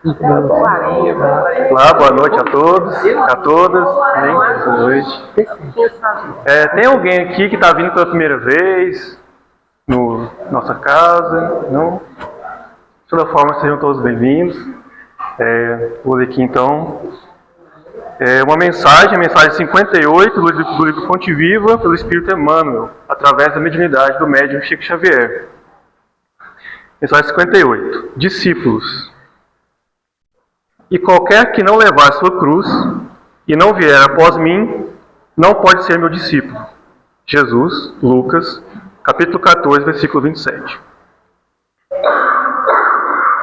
Olá, boa noite a todos, a todas. Boa noite. Tem alguém aqui que está vindo pela primeira vez no nossa casa? Não? De toda forma, sejam todos bem-vindos. Vou ler aqui então uma mensagem, a mensagem 58 do livro Fonte Viva, pelo Espírito Emmanuel, através da mediunidade do médium Chico Xavier. Mensagem 58. Discípulos. E qualquer que não levar sua cruz e não vier após mim, não pode ser meu discípulo. Jesus, Lucas, capítulo 14, versículo 27.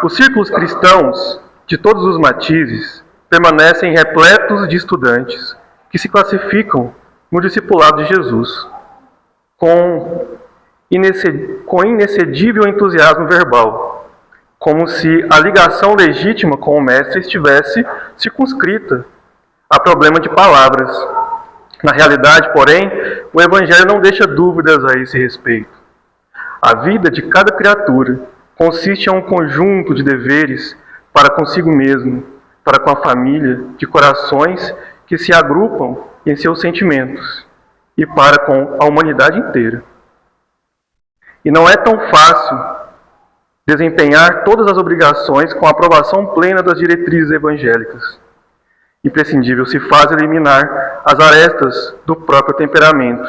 Os círculos cristãos, de todos os matizes, permanecem repletos de estudantes que se classificam no discipulado de Jesus, com inexcedível entusiasmo verbal, como se a ligação legítima com o Mestre estivesse circunscrita a problema de palavras. Na realidade, porém, o Evangelho não deixa dúvidas a esse respeito. A vida de cada criatura consiste em um conjunto de deveres para consigo mesmo, para com a família, de corações que se agrupam em seus sentimentos, e para com a humanidade inteira. E não é tão fácil desempenhar todas as obrigações com a aprovação plena das diretrizes evangélicas. Imprescindível se faz eliminar as arestas do próprio temperamento,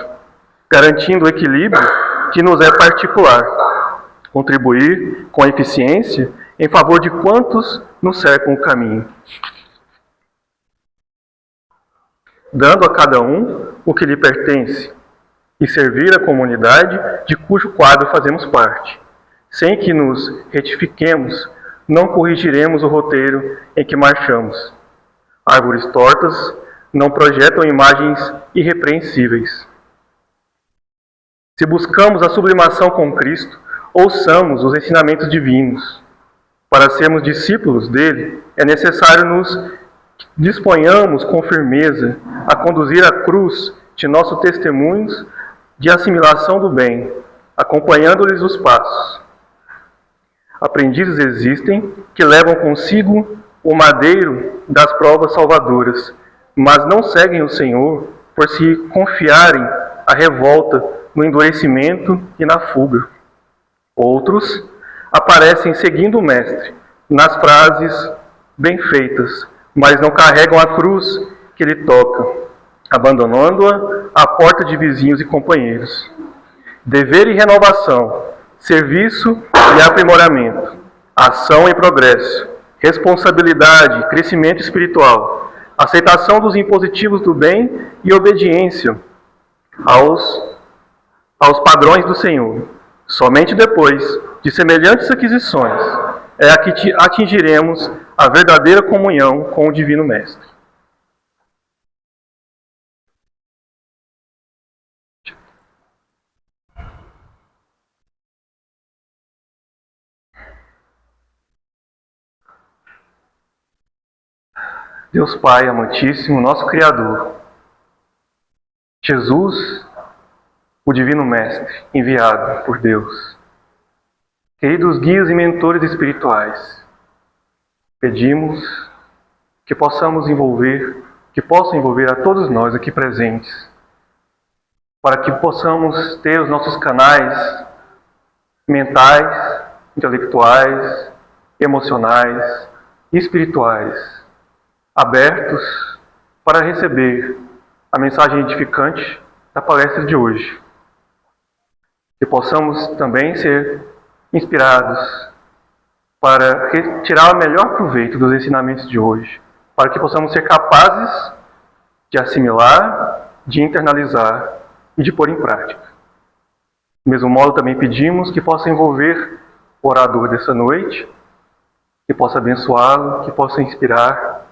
garantindo o equilíbrio que nos é particular, contribuir com eficiência em favor de quantos nos cercam o caminho, dando a cada um o que lhe pertence e servir a comunidade de cujo quadro fazemos parte. Sem que nos retifiquemos, não corrigiremos o roteiro em que marchamos. Árvores tortas não projetam imagens irrepreensíveis. Se buscamos a sublimação com Cristo, ouçamos os ensinamentos divinos. Para sermos discípulos dele, é necessário nos disponhamos com firmeza a conduzir a cruz de nossos testemunhos de assimilação do bem, acompanhando-lhes os passos. Aprendizes existem que levam consigo o madeiro das provas salvadoras, mas não seguem o Senhor por se confiarem à revolta, no endurecimento e na fuga. Outros aparecem seguindo o Mestre, nas frases bem feitas, mas não carregam a cruz que lhe toca, abandonando-a à porta de vizinhos e companheiros. Dever e renovação, serviço e aprimoramento, ação e progresso, responsabilidade, crescimento espiritual, aceitação dos impositivos do bem e obediência aos padrões do Senhor. Somente depois de semelhantes aquisições é que atingiremos a verdadeira comunhão com o Divino Mestre. Deus Pai amantíssimo, nosso Criador, Jesus, o Divino Mestre, enviado por Deus, queridos guias e mentores espirituais, pedimos que possam envolver a todos nós aqui presentes, para que possamos ter os nossos canais mentais, intelectuais, emocionais e espirituais abertos para receber a mensagem edificante da palestra de hoje. Que possamos também ser inspirados para retirar o melhor proveito dos ensinamentos de hoje, para que possamos ser capazes de assimilar, de internalizar e de pôr em prática. Do mesmo modo, também pedimos que possa envolver o orador dessa noite, que possa abençoá-lo, que possa inspirar,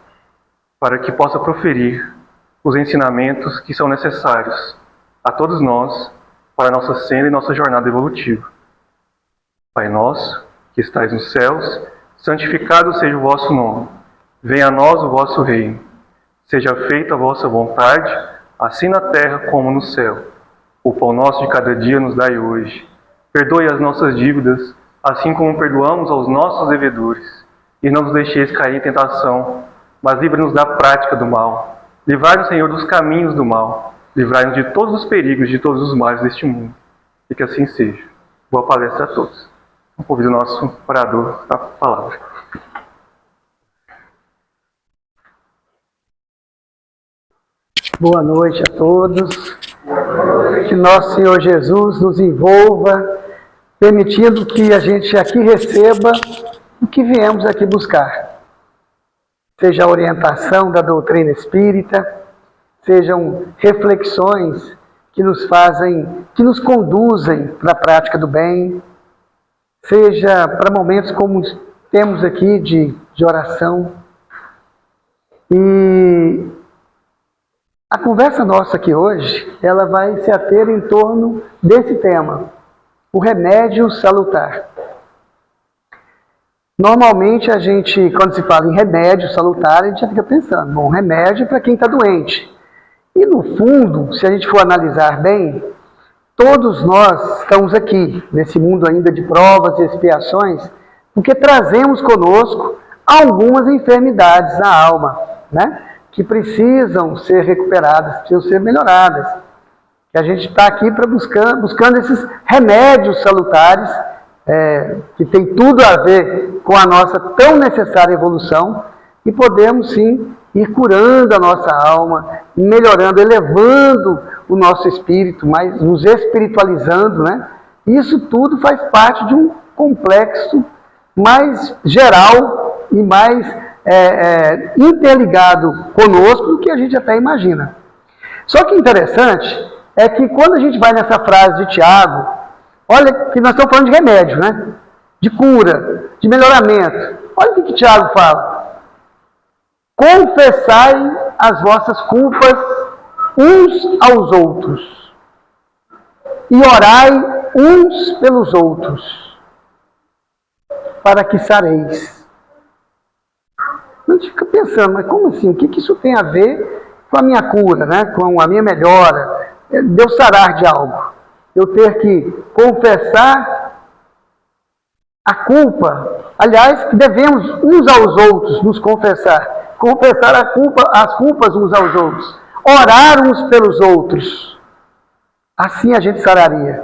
para que possa proferir os ensinamentos que são necessários a todos nós para a nossa senda e nossa jornada evolutiva. Pai nosso, que estais nos céus, santificado seja o vosso nome. Venha a nós o vosso reino. Seja feita a vossa vontade, assim na terra como no céu. O pão nosso de cada dia nos dai hoje. Perdoe as nossas dívidas, assim como perdoamos aos nossos devedores. e não nos deixeis cair em tentação, mas livra-nos da prática do mal. Livrai-nos, Senhor, dos caminhos do mal. Livrai-nos de todos os perigos, de todos os males deste mundo. E que assim seja. Boa palestra a todos. Eu convido o nosso orador à palavra. Boa noite a todos. Que nosso Senhor Jesus nos envolva, permitindo que a gente aqui receba o que viemos aqui buscar. Seja a orientação da doutrina espírita, sejam reflexões que nos fazem, que nos conduzem para a prática do bem, seja para momentos como temos aqui de oração. E a conversa nossa aqui hoje, ela vai se ater em torno desse tema, o remédio salutar. Normalmente a gente, quando se fala em remédio salutar, a gente já fica pensando, bom, remédio é para quem está doente. E no fundo, se a gente for analisar bem, todos nós estamos aqui, nesse mundo ainda de provas e expiações, porque trazemos conosco algumas enfermidades na alma, né? Que precisam ser recuperadas, precisam ser melhoradas. E a gente está aqui para buscando esses remédios salutares, que tem tudo a ver com a nossa tão necessária evolução, e podemos sim ir curando a nossa alma, melhorando, elevando o nosso espírito, nos espiritualizando, né? Isso tudo faz parte de um complexo mais geral e mais interligado conosco do que a gente até imagina. Só que interessante é que quando a gente vai nessa frase de Tiago, olha que nós estamos falando de remédio, né? De cura, de melhoramento. Olha o que Tiago fala. Confessai as vossas culpas uns aos outros e orai uns pelos outros, para que sareis. A gente fica pensando, mas como assim? O que isso tem a ver com a minha cura, né? Com a minha melhora? De eu sarar de algo. Eu ter que confessar a culpa. Aliás, devemos uns aos outros nos confessar. Confessar as culpas uns aos outros. Orar uns pelos outros. Assim a gente sararia.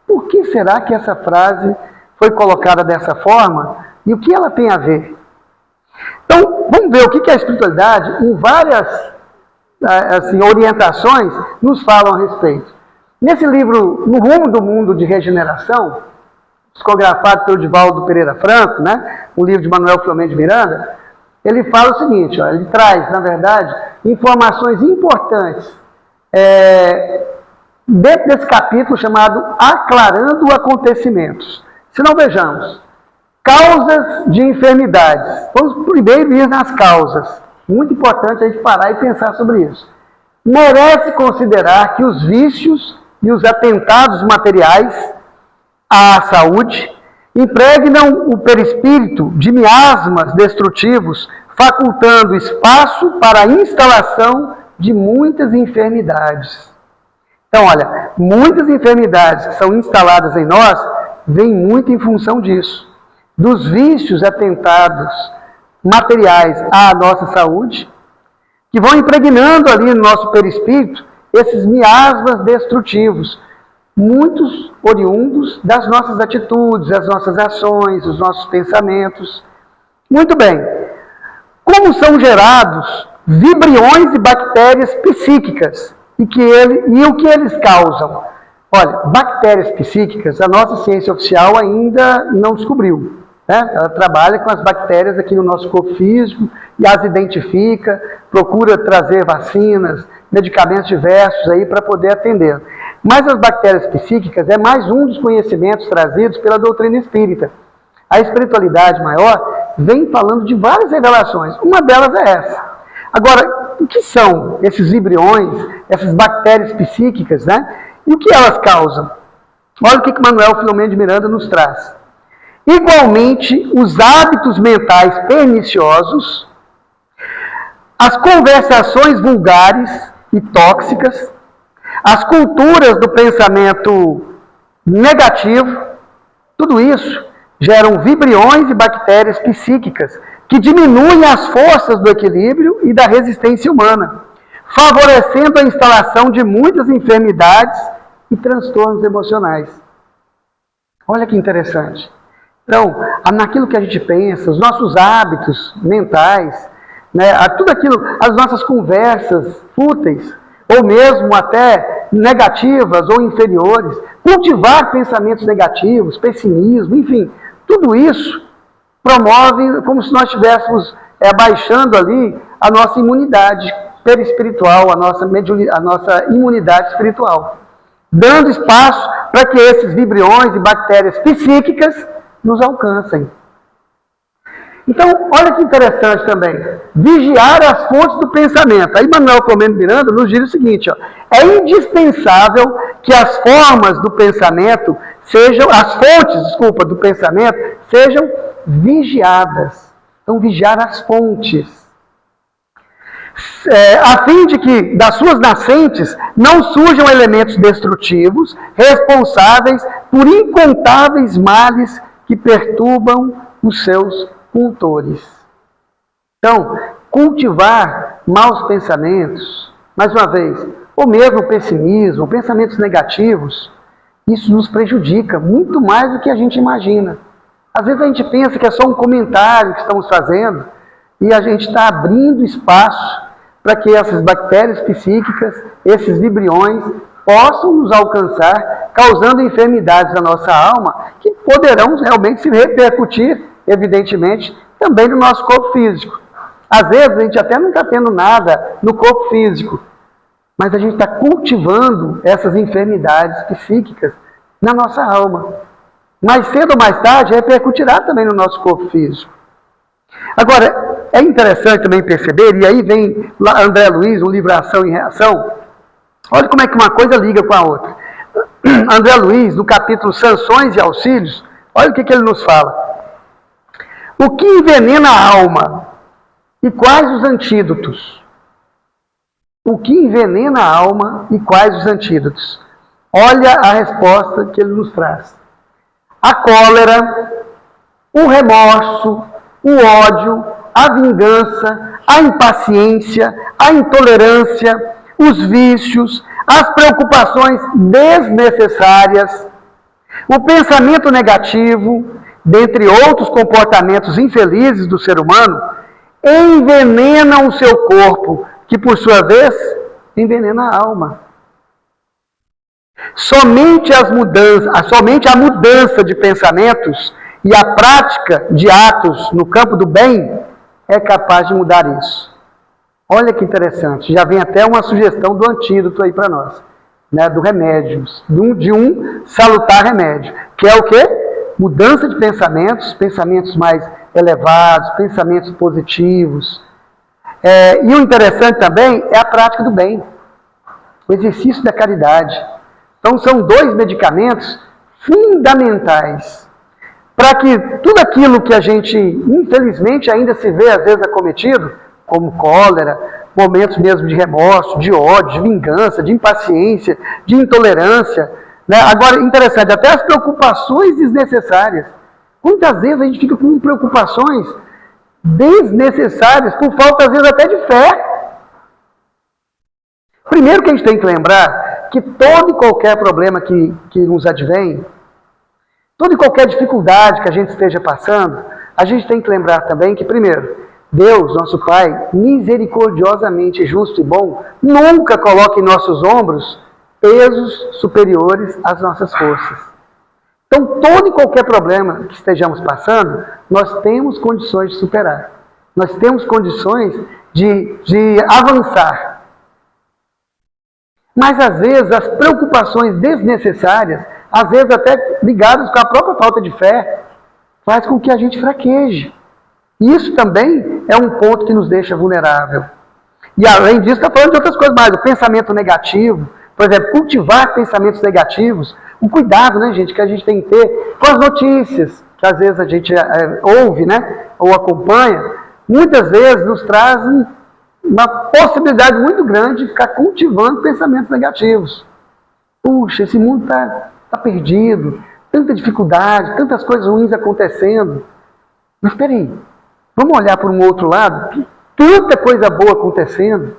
Por que será que essa frase foi colocada dessa forma? E o que ela tem a ver? Então, vamos ver o que a espiritualidade, em várias orientações, nos falam a respeito. Nesse livro, No Rumo do Mundo de Regeneração, psicografado pelo Divaldo Pereira Franco, né, um livro de Manuel Filomeno de Miranda, ele fala o seguinte, ó, ele traz, na verdade, informações importantes dentro desse capítulo chamado Aclarando Acontecimentos. Se não, vejamos, causas de enfermidades. Vamos primeiro ir nas causas. Muito importante a gente parar e pensar sobre isso. Merece considerar que os vícios e os atentados materiais à saúde impregnam o perispírito de miasmas destrutivos, facultando espaço para a instalação de muitas enfermidades. Então, olha, muitas enfermidades que são instaladas em nós vêm muito em função disso. Dos vícios atentados materiais à nossa saúde, que vão impregnando ali no nosso perispírito esses miasmas destrutivos, muitos oriundos das nossas atitudes, das nossas ações, dos nossos pensamentos. Muito bem. Como são gerados vibriões e bactérias psíquicas e o que eles causam? Olha, bactérias psíquicas, a nossa ciência oficial ainda não descobriu. Né? Ela trabalha com as bactérias aqui no nosso corpo físico e as identifica, procura trazer vacinas, medicamentos diversos aí para poder atender. Mas as bactérias psíquicas é mais um dos conhecimentos trazidos pela doutrina espírita. A espiritualidade maior vem falando de várias revelações. Uma delas é essa. Agora, o que são esses vibriões, essas bactérias psíquicas, né? E o que elas causam? Olha o que Manuel Filomeno de Miranda nos traz. Igualmente, os hábitos mentais perniciosos, as conversações vulgares e tóxicas, as culturas do pensamento negativo, tudo isso geram vibriões e bactérias psíquicas que diminuem as forças do equilíbrio e da resistência humana, favorecendo a instalação de muitas enfermidades e transtornos emocionais. Olha que interessante. Então, naquilo que a gente pensa, os nossos hábitos mentais, né, tudo aquilo, as nossas conversas fúteis, ou mesmo até negativas ou inferiores, cultivar pensamentos negativos, pessimismo, enfim, tudo isso promove como se nós estivéssemos abaixando ali a nossa imunidade perispiritual, a nossa imunidade espiritual, dando espaço para que esses vibriões e bactérias psíquicas nos alcancem. Então, olha que interessante também, vigiar as fontes do pensamento. Aí Manuel Comendo Miranda nos diz o seguinte, ó, é indispensável que as formas do pensamento sejam, as fontes, do pensamento sejam vigiadas. Então, vigiar as fontes. A fim de que das suas nascentes não surjam elementos destrutivos, responsáveis por incontáveis males que perturbam os seus cultores. Então, cultivar maus pensamentos, mais uma vez, ou mesmo pessimismo, pensamentos negativos, isso nos prejudica muito mais do que a gente imagina. Às vezes a gente pensa que é só um comentário que estamos fazendo e a gente está abrindo espaço para que essas bactérias psíquicas, esses vibriões, possam nos alcançar, causando enfermidades na nossa alma, que poderão realmente se repercutir, evidentemente, também no nosso corpo físico. Às vezes a gente até não está tendo nada no corpo físico, mas a gente está cultivando essas enfermidades psíquicas na nossa alma. Mais cedo ou mais tarde, repercutirá também no nosso corpo físico. Agora, é interessante também perceber, e aí vem André Luiz, um livro Ação e Reação, olha como é que uma coisa liga com a outra. André Luiz, no capítulo Sanções e Auxílios, olha o que ele nos fala. O que envenena a alma e quais os antídotos? O que envenena a alma e quais os antídotos? Olha a resposta que ele nos traz. A cólera, o remorso, o ódio, a vingança, a impaciência, a intolerância, os vícios, as preocupações desnecessárias, o pensamento negativo, dentre outros comportamentos infelizes do ser humano, envenenam o seu corpo, que por sua vez envenena a alma. Somente a mudança de pensamentos e a prática de atos no campo do bem é capaz de mudar isso. Olha que interessante, já vem até uma sugestão do antídoto aí para nós, né, do remédio, de um salutar remédio, que é o quê? Mudança de pensamentos, pensamentos mais elevados, pensamentos positivos. E o interessante também é a prática do bem, o exercício da caridade. Então são dois medicamentos fundamentais para que tudo aquilo que a gente, infelizmente, ainda se vê às vezes acometido, como cólera, momentos mesmo de remorso, de ódio, de vingança, de impaciência, de intolerância. Né? Agora, interessante, até as preocupações desnecessárias. Muitas vezes a gente fica com preocupações desnecessárias, por falta, às vezes, até de fé. Primeiro que a gente tem que lembrar que todo e qualquer problema que nos advém, toda e qualquer dificuldade que a gente esteja passando, a gente tem que lembrar também que, primeiro, Deus, nosso Pai, misericordiosamente justo e bom, nunca coloca em nossos ombros pesos superiores às nossas forças. Então, todo e qualquer problema que estejamos passando, nós temos condições de superar. Nós temos condições de avançar. Mas, às vezes, as preocupações desnecessárias, às vezes até ligadas com a própria falta de fé, faz com que a gente fraqueje. Isso também é um ponto que nos deixa vulnerável. E além disso, está falando de outras coisas mais. O pensamento negativo, por exemplo, cultivar pensamentos negativos, o cuidado, né, gente, que a gente tem que ter com as notícias, que às vezes a gente ouve, né, ou acompanha, muitas vezes nos trazem uma possibilidade muito grande de ficar cultivando pensamentos negativos. Puxa, esse mundo está perdido, tanta dificuldade, tantas coisas ruins acontecendo. Mas espera aí, Vamos olhar por um outro lado? Tanta coisa boa acontecendo,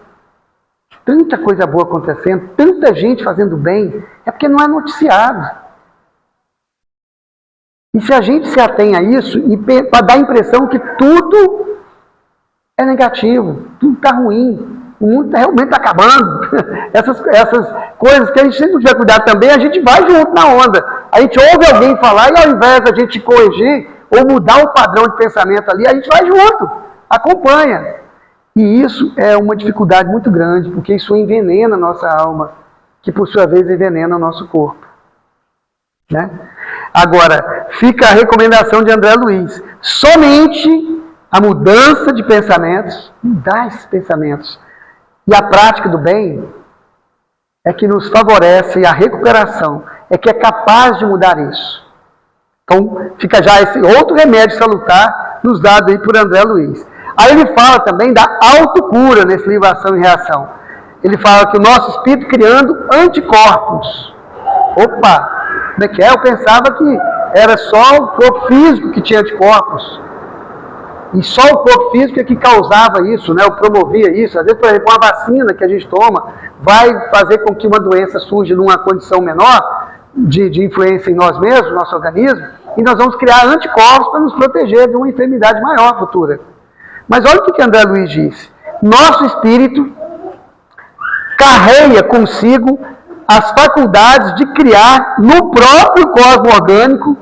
tanta coisa boa acontecendo, tanta gente fazendo bem, é porque não é noticiado. E se a gente se atém a isso, e para dar a impressão que tudo é negativo, tudo está ruim, o mundo realmente está acabando, essas coisas que a gente, se não tiver cuidado também, a gente vai junto na onda. A gente ouve alguém falar e ao invés da gente corrigir ou mudar o padrão de pensamento ali, a gente vai junto, acompanha. E isso é uma dificuldade muito grande, porque isso envenena a nossa alma, que por sua vez envenena o nosso corpo. Né? Agora, fica a recomendação de André Luiz. Somente a mudança de pensamentos, mudar esses pensamentos, e a prática do bem é que nos favorece a recuperação, é que é capaz de mudar isso. Então, fica já esse outro remédio salutar nos dado aí por André Luiz. Aí ele fala também da autocura nesse livro Ação e Reação. Ele fala que o nosso espírito criando anticorpos. Opa, como é que é? Eu pensava que era só o corpo físico que tinha anticorpos. E só o corpo físico é que causava isso, né? Ou promovia isso. Às vezes, por exemplo, uma vacina que a gente toma vai fazer com que uma doença surja numa condição menor de influência em nós mesmos, no nosso organismo, e nós vamos criar anticorpos para nos proteger de uma enfermidade maior futura. Mas olha o que André Luiz disse. Nosso espírito carrega consigo as faculdades de criar no próprio cosmo orgânico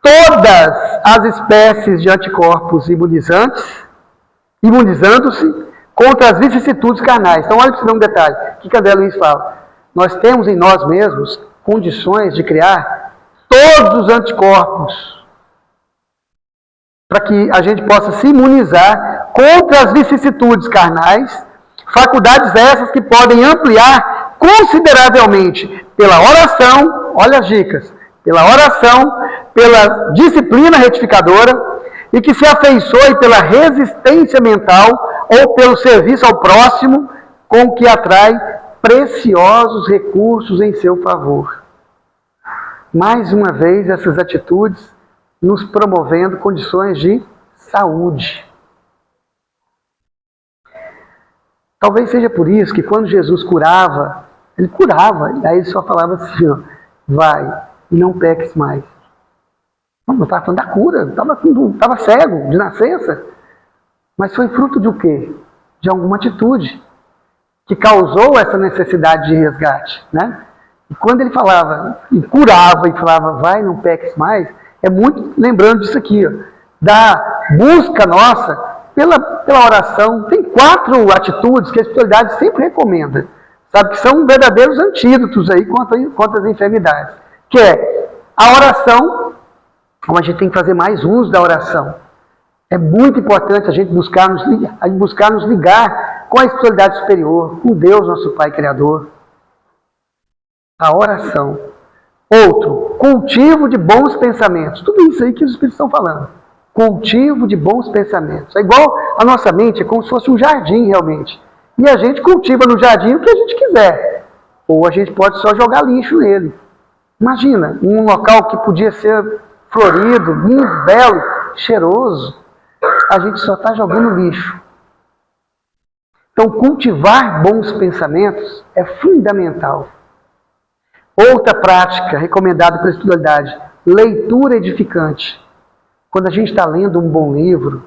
todas as espécies de anticorpos imunizando-se contra as vicissitudes carnais. Então olha para você ver um detalhe. O que André Luiz fala? Nós temos em nós mesmos condições de criar todos os anticorpos para que a gente possa se imunizar contra as vicissitudes carnais, faculdades essas que podem ampliar consideravelmente pela oração, olha as dicas, pela oração, pela disciplina retificadora, e que se afeiçoe pela resistência mental ou pelo serviço ao próximo, com que atrai preciosos recursos em seu favor. Mais uma vez, essas atitudes nos promovendo condições de saúde. Talvez seja por isso que quando Jesus curava, ele curava, e aí ele só falava assim, ó, vai e não peques mais. Não estava falando da cura, estava cego de nascença. Mas foi fruto de o quê? De alguma atitude que causou essa necessidade de resgate, né? E quando ele falava, e curava, e falava, vai, não peques mais, é muito lembrando disso aqui, ó, da busca nossa pela oração. Tem 4 atitudes que a espiritualidade sempre recomenda, sabe, que são verdadeiros antídotos aí contra as enfermidades, que é a oração. Então a gente tem que fazer mais uso da oração. É muito importante a gente buscar nos ligar com a espiritualidade superior, com Deus, nosso Pai Criador. A oração. Outro, cultivo de bons pensamentos. Tudo isso aí que os Espíritos estão falando. Cultivo de bons pensamentos. É igual a nossa mente, é como se fosse um jardim realmente. E a gente cultiva no jardim o que a gente quiser. Ou a gente pode só jogar lixo nele. Imagina, um local que podia ser florido, lindo, belo, cheiroso, a gente só está jogando lixo. Então, cultivar bons pensamentos é fundamental. Outra prática recomendada pela espiritualidade, leitura edificante. Quando a gente está lendo um bom livro,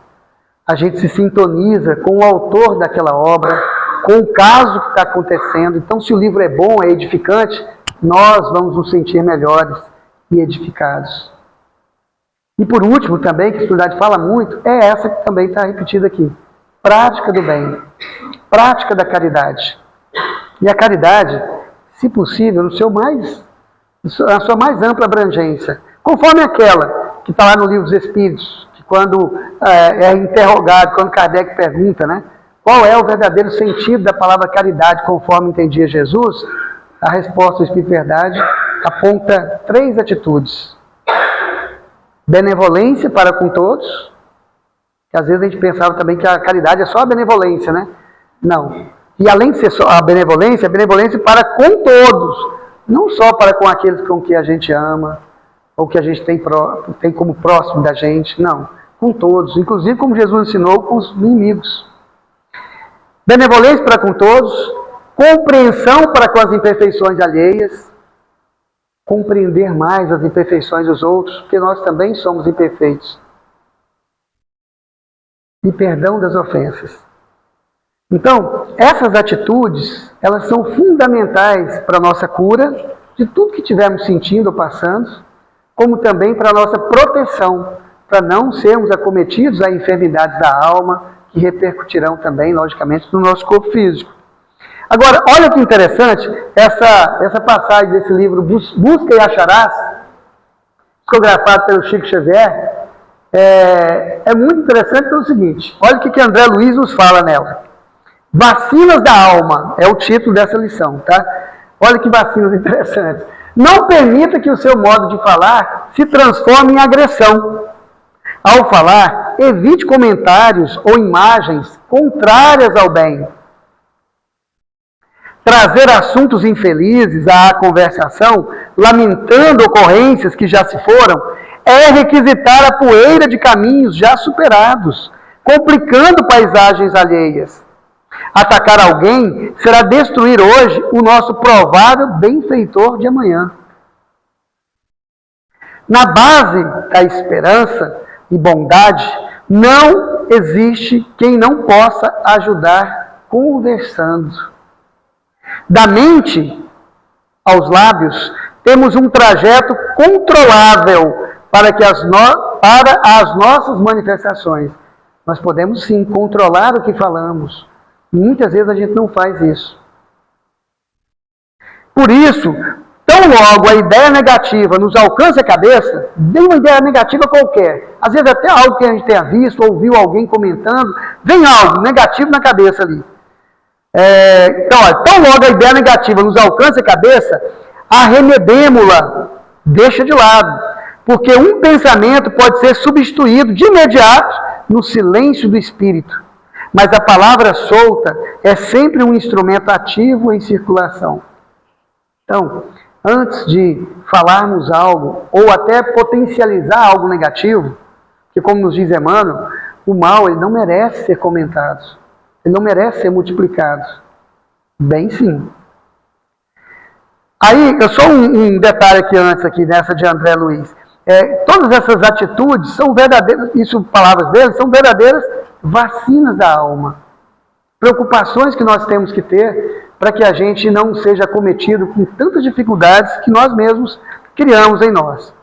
a gente se sintoniza com o autor daquela obra, com o caso que está acontecendo. Então, se o livro é bom, é edificante, nós vamos nos sentir melhores e edificados. E por último também, que a espiritualidade fala muito, é essa que também está repetida aqui. Prática do bem. Prática da caridade. E a caridade, se possível, na sua mais ampla abrangência. Conforme aquela que está lá no Livro dos Espíritos, que quando é interrogado, quando Kardec pergunta, né, qual é o verdadeiro sentido da palavra caridade conforme entendia Jesus, a resposta do Espírito Verdade aponta 3 atitudes. Benevolência para com todos, que às vezes a gente pensava também que a caridade é só a benevolência, né? Não. E além de ser só a benevolência para com todos, não só para com aqueles com que a gente ama, ou que a gente tem como próximo da gente, não. com todos, inclusive como Jesus ensinou com os inimigos. Benevolência para com todos, compreensão para com as imperfeições alheias, compreender mais as imperfeições dos outros, porque nós também somos imperfeitos. E perdão das ofensas. Então, essas atitudes, elas são fundamentais para a nossa cura, de tudo que estivermos sentindo ou passando, como também para a nossa proteção, para não sermos acometidos a enfermidades da alma, que repercutirão também, logicamente, no nosso corpo físico. Agora, olha que interessante, essa passagem desse livro, Busca e Acharás, psicografado pelo Chico Xavier, é muito interessante pelo seguinte, olha o que André Luiz nos fala nela. Vacinas da alma é o título dessa lição, tá? Olha que vacinas interessantes. Não permita que o seu modo de falar se transforme em agressão. Ao falar, evite comentários ou imagens contrárias ao bem. Trazer assuntos infelizes à conversação, lamentando ocorrências que já se foram, é requisitar a poeira de caminhos já superados, complicando paisagens alheias. Atacar alguém será destruir hoje o nosso provável benfeitor de amanhã. Na base da esperança e bondade, não existe quem não possa ajudar conversando. Da mente aos lábios, temos um trajeto controlável para as nossas manifestações. Nós podemos sim controlar o que falamos. Muitas vezes a gente não faz isso. Por isso, tão logo a ideia negativa nos alcança a cabeça, vem uma ideia negativa qualquer, às vezes até algo que a gente tenha visto, ouviu alguém comentando, vem algo negativo na cabeça ali. Então, tão logo a ideia negativa nos alcança a cabeça, arremedemo-la, deixa de lado, porque um pensamento pode ser substituído de imediato no silêncio do espírito. Mas a palavra solta é sempre um instrumento ativo em circulação. Então, antes de falarmos algo, ou até potencializar algo negativo, que como nos diz Emmanuel, o mal ele não merece ser comentado, ele não merece ser multiplicado. Bem sim. Aí, só um detalhe aqui antes, aqui, nessa de André Luiz. Todas essas atitudes são verdadeiras, isso, palavras dele, são verdadeiras vacinas da alma. Preocupações que nós temos que ter para que a gente não seja acometido com tantas dificuldades que nós mesmos criamos em nós.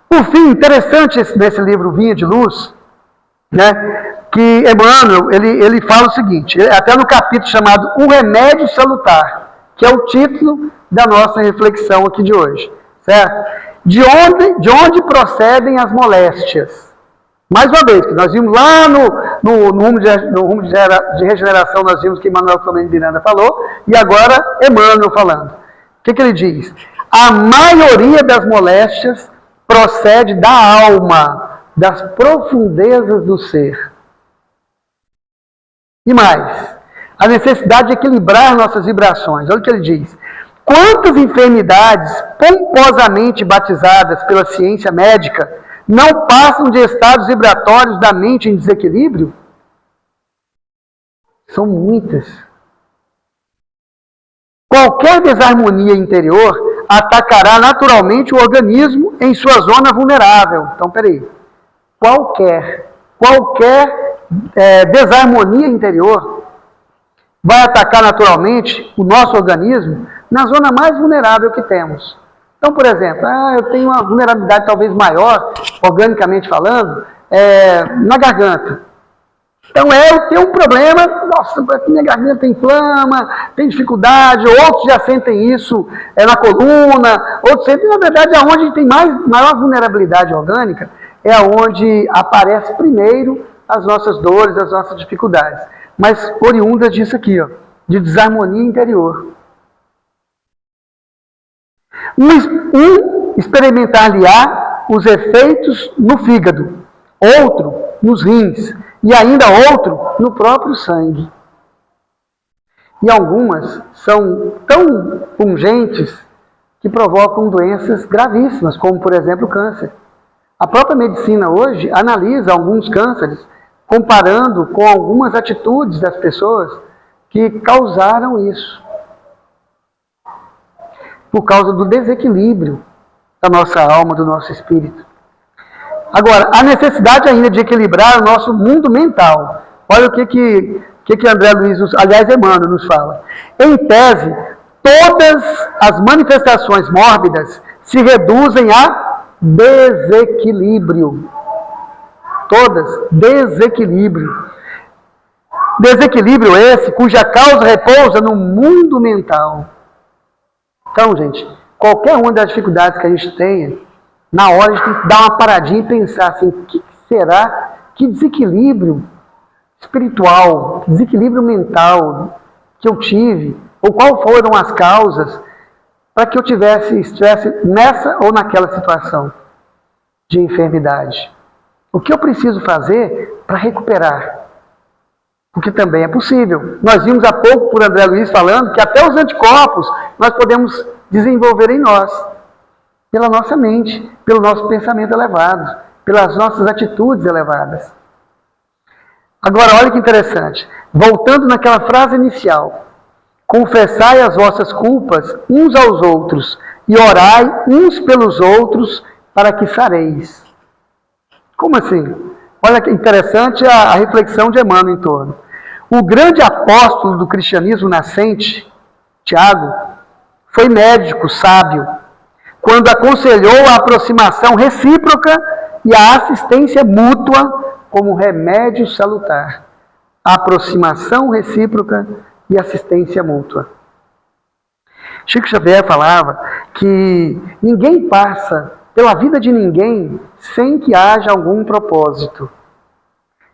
Por fim, interessante nesse livro Vinha de Luz, né, que Emmanuel, ele fala o seguinte, até no capítulo chamado O Remédio Salutar, que é o título da nossa reflexão aqui de hoje, certo? De onde procedem as moléstias? Mais uma vez, que nós vimos lá no rumo de regeneração, nós vimos que Manuel Flamengo Miranda falou, e agora Emmanuel falando. O que ele diz? A maioria das moléstias procede da alma, das profundezas do ser. E mais, a necessidade de equilibrar nossas vibrações. Olha o que ele diz. Quantas enfermidades pomposamente batizadas pela ciência médica não passam de estados vibratórios da mente em desequilíbrio? São muitas. Qualquer desarmonia interior atacará naturalmente o organismo em sua zona vulnerável. Então, peraí. Qualquer desarmonia interior vai atacar naturalmente o nosso organismo na zona mais vulnerável que temos. Então, por exemplo, eu tenho uma vulnerabilidade talvez maior, organicamente falando, na garganta. Então, eu tenho um problema, nossa, minha garganta inflama, tem dificuldade, outros já sentem isso na coluna, outros sentem, na verdade, aonde tem maior vulnerabilidade orgânica, é aonde aparece primeiro as nossas dores, as nossas dificuldades. Mas oriundas disso aqui, ó, de desarmonia interior. Um experimentar-lhe-á os efeitos no fígado, outro nos rins, e ainda outro no próprio sangue. E algumas são tão pungentes que provocam doenças gravíssimas, como por exemplo o câncer. A própria medicina hoje analisa alguns cânceres, comparando com algumas atitudes das pessoas que causaram isso. Por causa do desequilíbrio da nossa alma, do nosso espírito. Agora, a necessidade ainda de equilibrar o nosso mundo mental. Olha o que André Luiz, aliás, Emmanuel nos fala. Em tese, todas as manifestações mórbidas se reduzem a desequilíbrio. Todas, desequilíbrio. Desequilíbrio esse cuja causa repousa no mundo mental. Então, gente, qualquer uma das dificuldades que a gente tenha, na hora a gente tem que dar uma paradinha e pensar assim, o que será, que desequilíbrio espiritual, que desequilíbrio mental que eu tive, ou quais foram as causas para que eu estivesse nessa ou naquela situação de enfermidade. O que eu preciso fazer para recuperar? Porque também é possível. Nós vimos há pouco por André Luiz falando que até os anticorpos nós podemos desenvolver em nós, pela nossa mente, pelo nosso pensamento elevado, pelas nossas atitudes elevadas. Agora, olha que interessante. Voltando naquela frase inicial. Confessai as vossas culpas uns aos outros e orai uns pelos outros para que sareis. Como assim? Olha que interessante a reflexão de Emmanuel em torno. O grande apóstolo do cristianismo nascente, Tiago, foi médico, sábio, quando aconselhou a aproximação recíproca e a assistência mútua como remédio salutar. A aproximação recíproca e assistência mútua. Chico Xavier falava que ninguém passa pela vida de ninguém sem que haja algum propósito.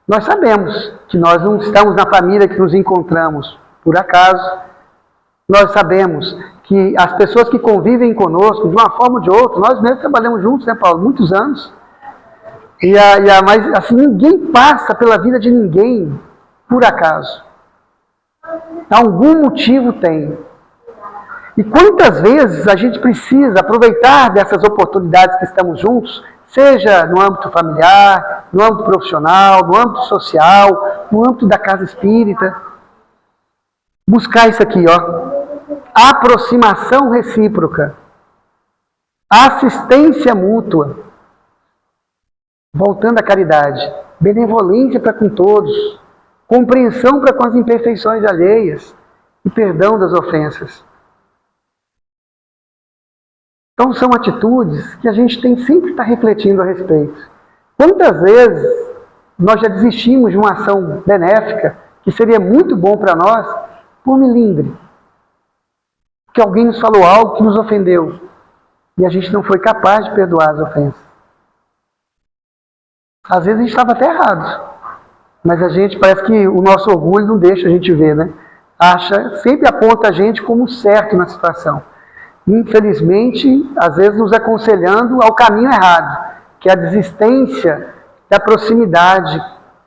Nós sabemos que nós não estamos na família que nos encontramos por acaso. Nós sabemos que as pessoas que convivem conosco, de uma forma ou de outra, nós mesmos trabalhamos juntos, né, Paulo? Muitos anos. Mas assim, ninguém passa pela vida de ninguém por acaso. Algum motivo tem. E quantas vezes a gente precisa aproveitar dessas oportunidades que estamos juntos, seja no âmbito familiar, no âmbito profissional, no âmbito social, no âmbito da casa espírita. Buscar isso aqui, ó. Aproximação recíproca. Assistência mútua. Voltando à caridade. Benevolência para com todos. Compreensão para com as imperfeições alheias. E perdão das ofensas. Então são atitudes que a gente tem sempre que estar refletindo a respeito. Quantas vezes nós já desistimos de uma ação benéfica que seria muito bom para nós por milindre? Que alguém nos falou algo que nos ofendeu e a gente não foi capaz de perdoar as ofensas. Às vezes a gente estava até errado, mas a gente parece que o nosso orgulho não deixa a gente ver, né? Sempre aponta a gente como certo na situação. Infelizmente, às vezes nos aconselhando ao caminho errado, que é a desistência da proximidade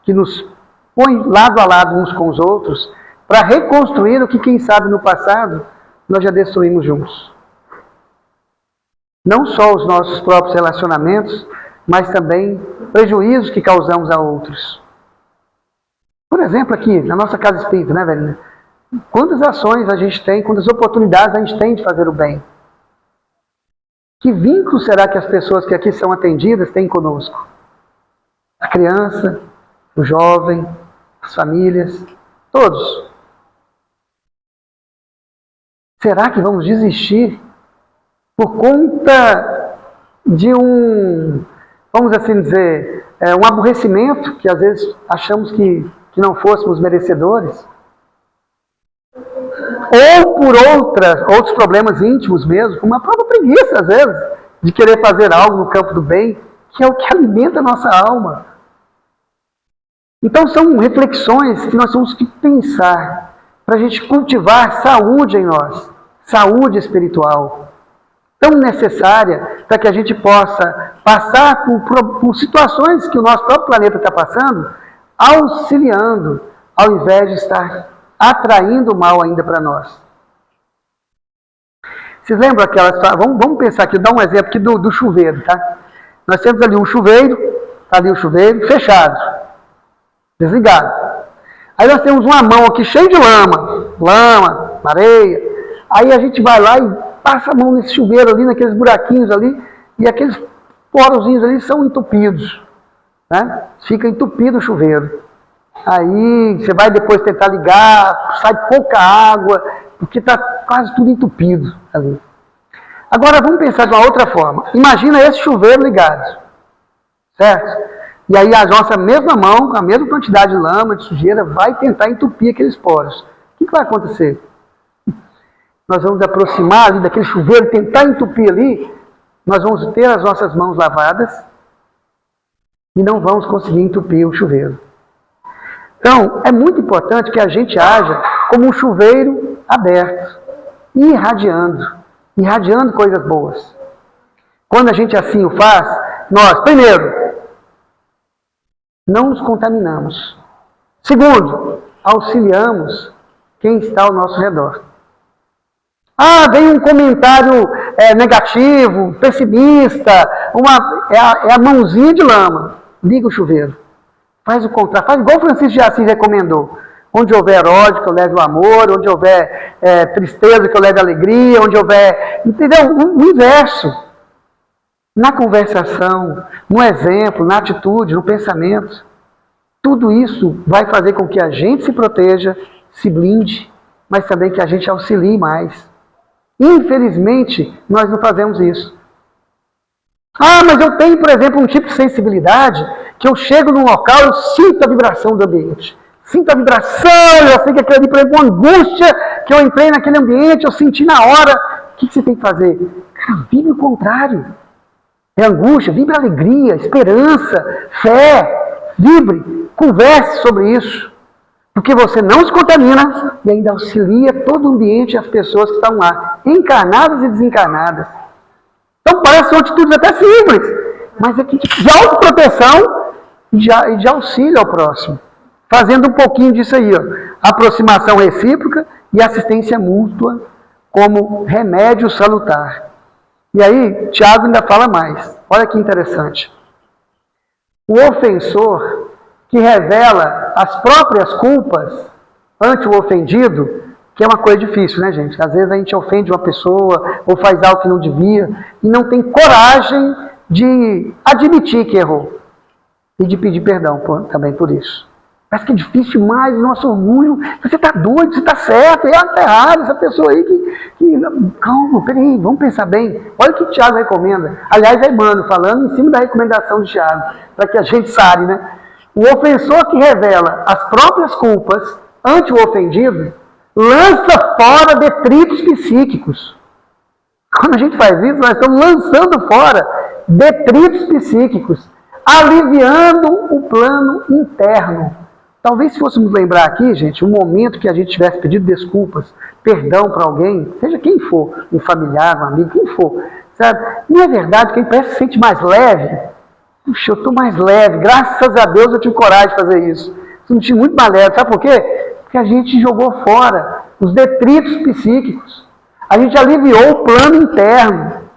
que nos põe lado a lado uns com os outros, para reconstruir o que, quem sabe, no passado, nós já destruímos juntos. Não só os nossos próprios relacionamentos, mas também prejuízos que causamos a outros. Por exemplo, aqui, na nossa casa espírita, né, velho? Quantas ações a gente tem, quantas oportunidades a gente tem de fazer o bem? Que vínculo será que as pessoas que aqui são atendidas têm conosco? A criança, o jovem, as famílias, todos. Será que vamos desistir por conta de vamos assim dizer, um aborrecimento que às vezes achamos que não fôssemos merecedores? Ou por outros problemas íntimos mesmo, como a própria preguiça, às vezes, de querer fazer algo no campo do bem, que é o que alimenta a nossa alma. Então são reflexões que nós temos que pensar para a gente cultivar saúde em nós, saúde espiritual, tão necessária para que a gente possa passar por situações que o nosso próprio planeta está passando, auxiliando, ao invés de estar atraindo mal ainda para nós. Vocês lembram aquelas... Vamos pensar aqui, dar um exemplo aqui do chuveiro, tá? Nós temos ali um chuveiro, está ali o chuveiro, fechado, desligado. Aí nós temos uma mão aqui cheia de lama, areia. Aí a gente vai lá e passa a mão nesse chuveiro ali, naqueles buraquinhos ali, e aqueles porozinhos ali são entupidos, né? Fica entupido o chuveiro. Aí você vai depois tentar ligar, sai pouca água, porque está quase tudo entupido ali. Agora vamos pensar de uma outra forma. Imagina esse chuveiro ligado, certo? E aí a nossa mesma mão, com a mesma quantidade de lama, de sujeira, vai tentar entupir aqueles poros. O que vai acontecer? Nós vamos aproximar ali daquele chuveiro, tentar entupir ali, nós vamos ter as nossas mãos lavadas e não vamos conseguir entupir o chuveiro. Então, é muito importante que a gente haja como um chuveiro aberto, irradiando coisas boas. Quando a gente assim o faz, nós, primeiro, não nos contaminamos. Segundo, auxiliamos quem está ao nosso redor. Ah, vem um comentário negativo, pessimista, é a mãozinha de lama. Liga o chuveiro. Faz o contrário, faz igual o Francisco de Assis recomendou. Onde houver ódio, que eu leve o amor, onde houver tristeza, que eu leve alegria, onde houver... Entendeu? O inverso. Na conversação, no exemplo, na atitude, no pensamento. Tudo isso vai fazer com que a gente se proteja, se blinde, mas também que a gente auxilie mais. Infelizmente, nós não fazemos isso. Ah, mas eu tenho, por exemplo, um tipo de sensibilidade que eu chego num local e eu sinto a vibração do ambiente. Sinto a vibração, eu sei que aquilo ali, por exemplo, uma angústia que eu entrei naquele ambiente, eu senti na hora. O que você tem que fazer? Cara, vibre o contrário. É angústia, vibre alegria, esperança, fé. Vibre, converse sobre isso. Porque você não se contamina e ainda auxilia todo o ambiente e as pessoas que estão lá, encarnadas e desencarnadas. Então parece uma atitude até simples, mas é de autoproteção e de auxílio ao próximo. Fazendo um pouquinho disso aí, ó, aproximação recíproca e assistência mútua como remédio salutar. E aí, Tiago ainda fala mais. Olha que interessante. O ofensor que revela as próprias culpas ante o ofendido, que é uma coisa difícil, né, gente? Às vezes a gente ofende uma pessoa ou faz algo que não devia e não tem coragem de admitir que errou e de pedir perdão também por isso. Parece que é difícil demais, nosso orgulho. Você está doido, você está certo, está errado, essa pessoa aí que... Calma, peraí, vamos pensar bem. Olha o que o Tiago recomenda. Aliás, é Emmanuel falando em cima da recomendação de Tiago, para que a gente saiba, né? O ofensor que revela as próprias culpas ante o ofendido lança fora detritos psíquicos. Quando a gente faz isso, nós estamos lançando fora detritos psíquicos, aliviando o plano interno. Talvez se fôssemos lembrar aqui, gente, um momento que a gente tivesse pedido desculpas, perdão para alguém, seja quem for, um familiar, um amigo, quem for, sabe? Não é verdade que ele parece que se sente mais leve? Puxa, eu estou mais leve, graças a Deus eu tive coragem de fazer isso. Senti muito mais leve, sabe por quê? Porque a gente jogou fora os detritos psíquicos. A gente aliviou o plano interno.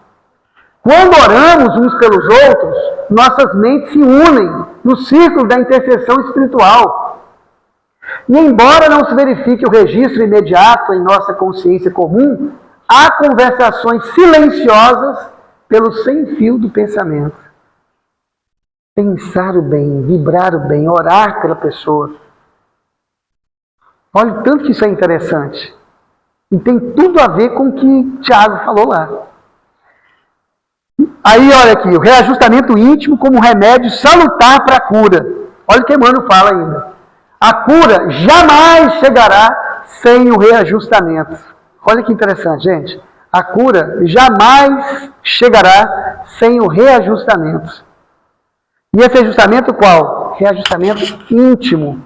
Quando oramos uns pelos outros, nossas mentes se unem no círculo da intercessão espiritual. E embora não se verifique o registro imediato em nossa consciência comum, há conversações silenciosas pelo sem-fio do pensamento. Pensar o bem, vibrar o bem, orar pela pessoa. Olha o tanto que isso é interessante. E tem tudo a ver com o que Tiago falou lá. Aí, olha aqui, o reajustamento íntimo como remédio salutar para a cura. Olha o que Emmanuel fala ainda. A cura jamais chegará sem o reajustamento. Olha que interessante, gente. A cura jamais chegará sem o reajustamento. E esse reajustamento qual? Reajustamento íntimo.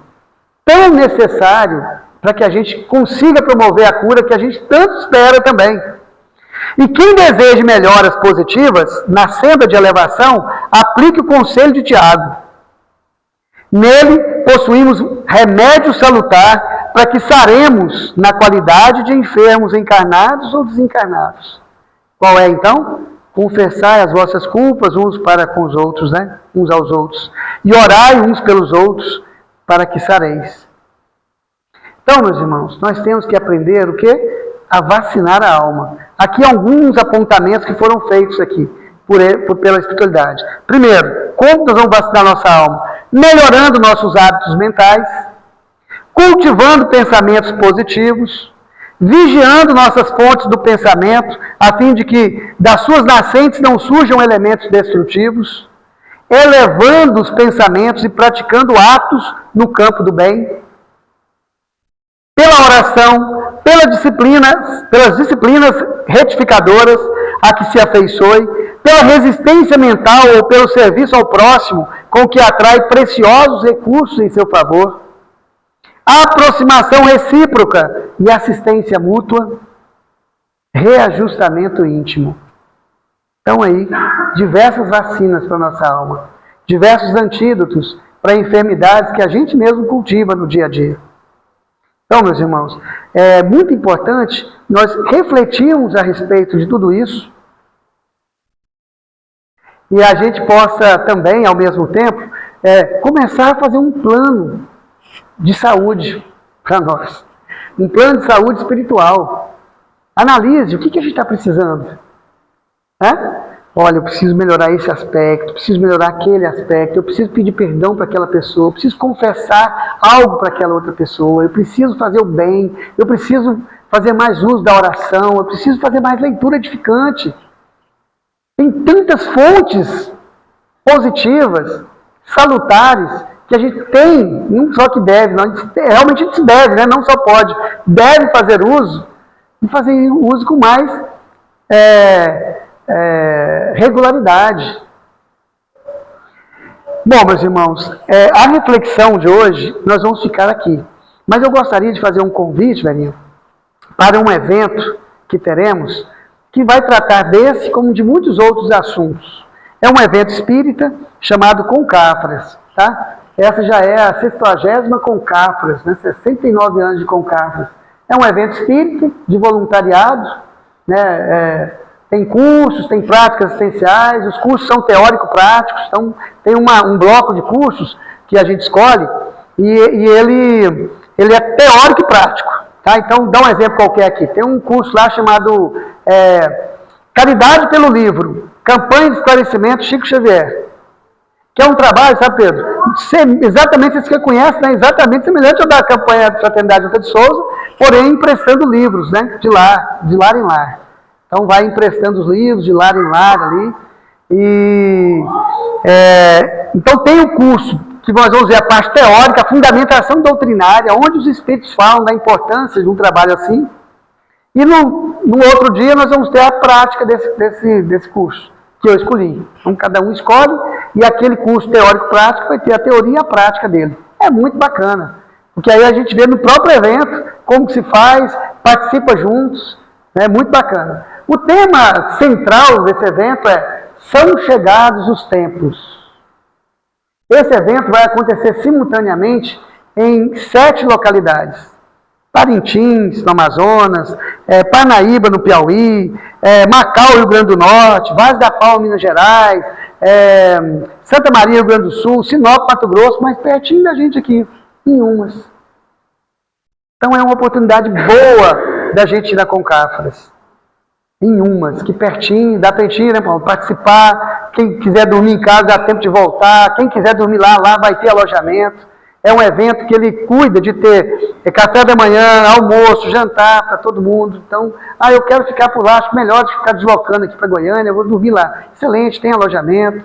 Tão necessário para que a gente consiga promover a cura que a gente tanto espera também. E quem deseje melhoras positivas na senda de elevação, aplique o conselho de Tiago. Nele possuímos remédio salutar para que saremos na qualidade de enfermos encarnados ou desencarnados. Qual é então? confessai as vossas culpas uns para com os outros, né? Uns aos outros. E orai uns pelos outros para que sareis. Então, meus irmãos, nós temos que aprender o quê? A vacinar a alma. Aqui alguns apontamentos que foram feitos aqui pela espiritualidade. Primeiro, como nós vamos vacinar nossa alma? Melhorando nossos hábitos mentais, cultivando pensamentos positivos, vigiando nossas fontes do pensamento, a fim de que das suas nascentes não surjam elementos destrutivos, elevando os pensamentos e praticando atos no campo do bem, pela oração, pelas disciplinas retificadoras a que se afeiçoe, pela resistência mental ou pelo serviço ao próximo, com que atrai preciosos recursos em seu favor, a aproximação recíproca e assistência mútua, reajustamento íntimo. Então aí, diversas vacinas para a nossa alma, diversos antídotos para enfermidades que a gente mesmo cultiva no dia a dia. Então, meus irmãos, é muito importante nós refletirmos a respeito de tudo isso e a gente possa também, ao mesmo tempo, começar a fazer um plano de saúde para nós. Um plano de saúde espiritual. Analise o que a gente está precisando. Olha, eu preciso melhorar esse aspecto, preciso melhorar aquele aspecto, eu preciso pedir perdão para aquela pessoa, eu preciso confessar algo para aquela outra pessoa, eu preciso fazer o bem, eu preciso fazer mais uso da oração, eu preciso fazer mais leitura edificante. Tem tantas fontes positivas, salutares, que a gente tem, não só que deve, não, realmente a gente deve, né? Não só pode, deve fazer uso, e fazer uso com mais regularidade. Bom, meus irmãos, a reflexão de hoje, nós vamos ficar aqui. Mas eu gostaria de fazer um convite, velhinho, para um evento que teremos, que vai tratar desse como de muitos outros assuntos. É um evento espírita chamado Concafras, tá? Essa já é a 60ª Concafras, né? 69 anos de Concafras. É um evento espírita de voluntariado, né? Tem cursos, tem práticas essenciais, os cursos são teórico-práticos, então tem um bloco de cursos que a gente escolhe e ele é teórico e prático. Tá? Então, dá um exemplo qualquer aqui. Tem um curso lá chamado Caridade pelo Livro, Campanha de Esclarecimento Chico Xavier, que é um trabalho, sabe, Pedro? Exatamente isso que você conhece, né? Exatamente semelhante ao da campanha de Fraternidade de Souza, porém emprestando livros, né? De lar em lar. Então vai emprestando os livros de lar em lar ali. Então tem o curso que nós vamos ver a parte teórica, a fundamentação doutrinária, onde os espíritos falam da importância de um trabalho assim. E no outro dia nós vamos ter a prática desse curso, que eu escolhi. Então cada um escolhe, e aquele curso teórico-prático vai ter a teoria e a prática dele. É muito bacana, porque aí a gente vê no próprio evento como que se faz, participa juntos, é muito bacana. O tema central desse evento é São Chegados os Tempos. Esse evento vai acontecer simultaneamente em 7 localidades. Parintins, no Amazonas, Parnaíba, no Piauí, Macau, Rio Grande do Norte, Vaz da Palma, Minas Gerais, Santa Maria, Rio Grande do Sul, Sinop, Mato Grosso, mas pertinho da gente aqui, em Umas. Então é uma oportunidade boa da gente ir na Concafras. Em Umas, que pertinho, dá para ir, né, Paulo? Participar, quem quiser dormir em casa dá tempo de voltar, quem quiser dormir lá vai ter alojamento. É um evento que ele cuida de ter café da manhã, almoço, jantar para todo mundo. Então, eu quero ficar por lá, acho melhor de ficar deslocando aqui para Goiânia, eu vou dormir lá. Excelente, tem alojamento,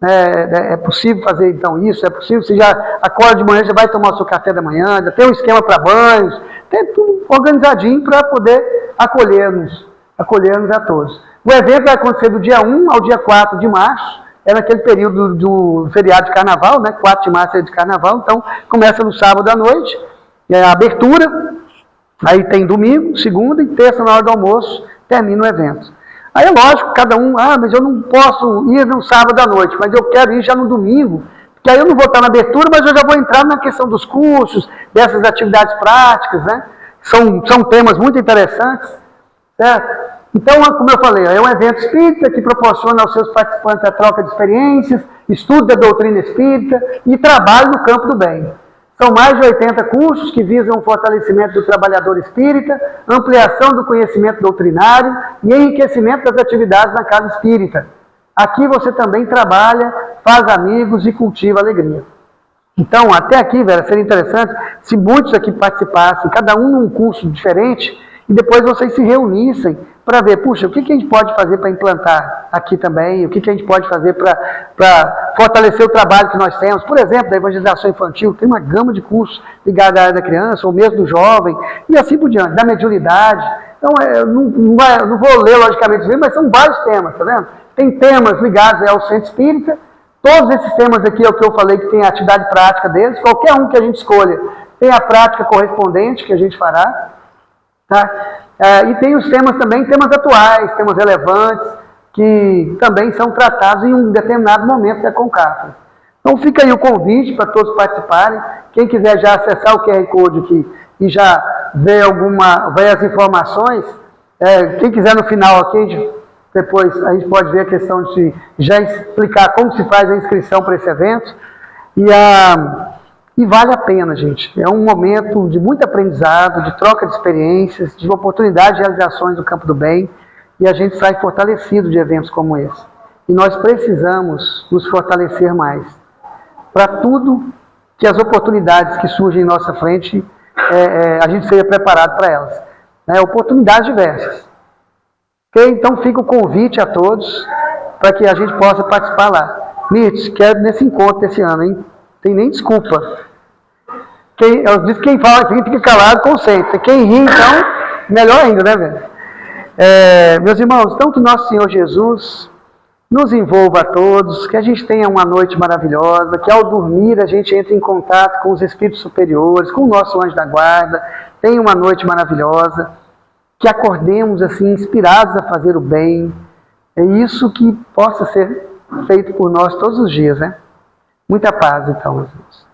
é possível fazer então isso, é possível, você já acorda de manhã, já vai tomar o seu café da manhã, já tem um esquema para banhos, tem tudo organizadinho para poder acolher-nos a todos. O evento vai acontecer do dia 1 ao dia 4 de março, é naquele período do feriado de carnaval, né? 4 de março é de carnaval, então começa no sábado à noite, a abertura, aí tem domingo, segunda e terça na hora do almoço, termina o evento. Aí é lógico, cada um, mas eu não posso ir no sábado à noite, mas eu quero ir já no domingo, porque aí eu não vou estar na abertura, mas eu já vou entrar na questão dos cursos, dessas atividades práticas, né? São temas muito interessantes, certo? Então, como eu falei, é um evento espírita que proporciona aos seus participantes a troca de experiências, estudo da doutrina espírita e trabalho no campo do bem. São mais de 80 cursos que visam o fortalecimento do trabalhador espírita, ampliação do conhecimento doutrinário e enriquecimento das atividades na casa espírita. Aqui você também trabalha, faz amigos e cultiva alegria. Então, até aqui, Vera, seria interessante se muitos aqui participassem, cada um num curso diferente, e depois vocês se reunissem para ver, puxa, o que a gente pode fazer para implantar aqui também, o que a gente pode fazer para fortalecer o trabalho que nós temos. Por exemplo, da evangelização infantil, tem uma gama de cursos ligados à área da criança, ou mesmo do jovem, e assim por diante, da mediunidade. Então, eu não vou ler logicamente, mas são vários temas, tá vendo? Tem temas ligados ao centro espírita, todos esses temas aqui é o que eu falei que tem a atividade prática deles, qualquer um que a gente escolha tem a prática correspondente que a gente fará. Tá? E tem os temas também, temas atuais, temas relevantes, que também são tratados em um determinado momento da Concafra. Então fica aí o convite para todos participarem. Quem quiser já acessar o QR Code aqui e já ver as informações, quem quiser no final aqui, depois a gente pode ver a questão de já explicar como se faz a inscrição para esse evento. E vale a pena, gente. É um momento de muito aprendizado, de troca de experiências, de oportunidade de realizações do campo do bem, e a gente sai fortalecido de eventos como esse. E nós precisamos nos fortalecer mais. Para tudo que as oportunidades que surgem em nossa frente, a gente seja preparado para elas. Oportunidades diversas. Okay? Então fica o convite a todos para que a gente possa participar lá. Mirtz, quero nesse encontro desse ano, hein? Tem nem desculpa. Eu disse que quem fala fica calado, consente. Quem ri, então, melhor ainda, né, velho? Meus irmãos, então que nosso Senhor Jesus nos envolva a todos, que a gente tenha uma noite maravilhosa, que ao dormir a gente entre em contato com os espíritos superiores, com o nosso anjo da guarda, tenha uma noite maravilhosa, que acordemos assim, inspirados a fazer o bem. É isso que possa ser feito por nós todos os dias, né? Muita paz, então, meus irmãos.